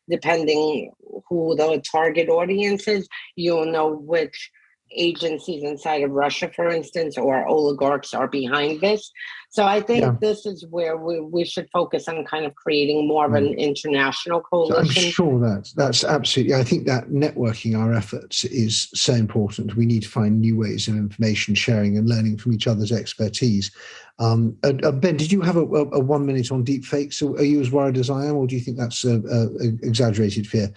depending who the target audience is, you'll know which agencies inside of Russia, for instance, or oligarchs are behind this. So I think this is where we should focus on kind of creating more of an international coalition. I'm sure that's absolutely, I think that networking our efforts is so important. We need to find new ways of information sharing and learning from each other's expertise. Ben, did you have a 1 minute on deepfakes? So are you as worried as I am, or do you think that's an exaggerated fear?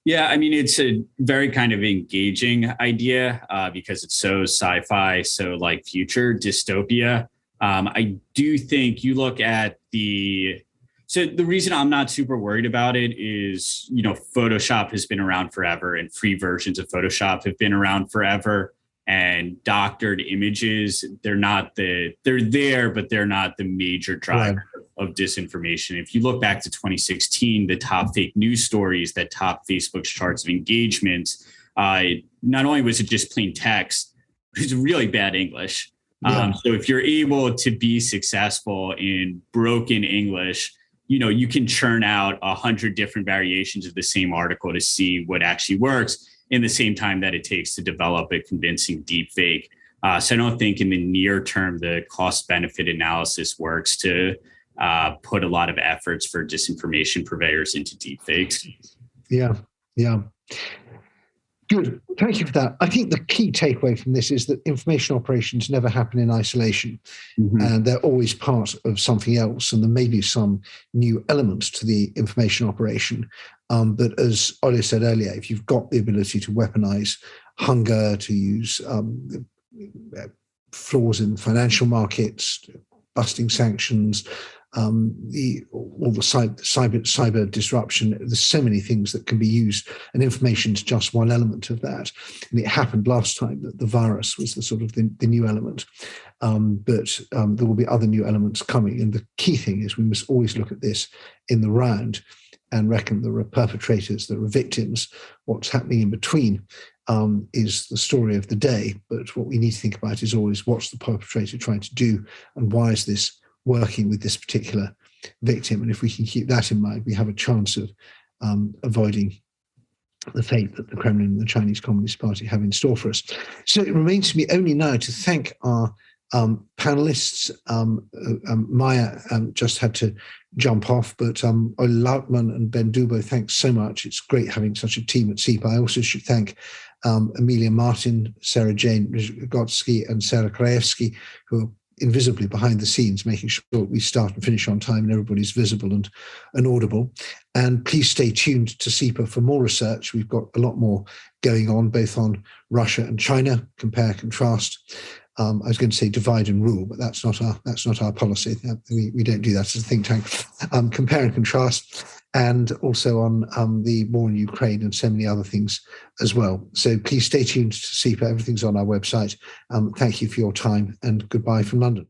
Yeah, I mean, it's a very kind of engaging idea because it's so sci-fi, so like future dystopia. I do think you look at so the reason I'm not super worried about it is, Photoshop has been around forever, and free versions of Photoshop have been around forever. And doctored images, they're there, but they're not the major driver of disinformation. If you look back to 2016, the top fake news stories that top Facebook's charts of engagement, not only was it just plain text, it was really bad English. So if you're able to be successful in broken English, you can churn out 100 different variations of the same article to see what actually works in the same time that it takes to develop a convincing deep fake. So I don't think in the near term, the cost benefit analysis works to put a lot of efforts for disinformation purveyors into deep fakes. Yeah. Good. Thank you for that. I think the key takeaway from this is that information operations never happen in isolation, and they're always part of something else, and there may be some new elements to the information operation. But as Olga said earlier, if you've got the ability to weaponize hunger, to use flaws in financial markets, busting sanctions, all the cyber disruption, there's so many things that can be used, and information is just one element of that. And it happened last time that the virus was the sort of the new element, but there will be other new elements coming. And the key thing is we must always look at this in the round and reckon there are perpetrators, there are victims. What's happening in between is the story of the day. But what we need to think about is always what's the perpetrator trying to do, and why is this working with this particular victim? And if we can keep that in mind, we have a chance of avoiding the fate that the Kremlin and the Chinese Communist Party have in store for us. So it remains for me only now to thank our panelists. Maryia just had to jump off, but Lautman and Ben Dubow, thanks so much. It's great having such a team at SIPA. I also should thank Amelia Martin, Sarah Jane Gotsky, and Sarah Krajewski, who are invisibly behind the scenes, making sure we start and finish on time and everybody's visible and audible. And please stay tuned to SIPA for more research. We've got a lot more going on, both on Russia and China, compare, contrast. I was going to say divide and rule, but that's not our policy. We don't do that as a think tank. Compare and contrast, and also on the war in Ukraine and so many other things as well. So please stay tuned to SIPA. Everything's on our website. Thank you for your time, and goodbye from London.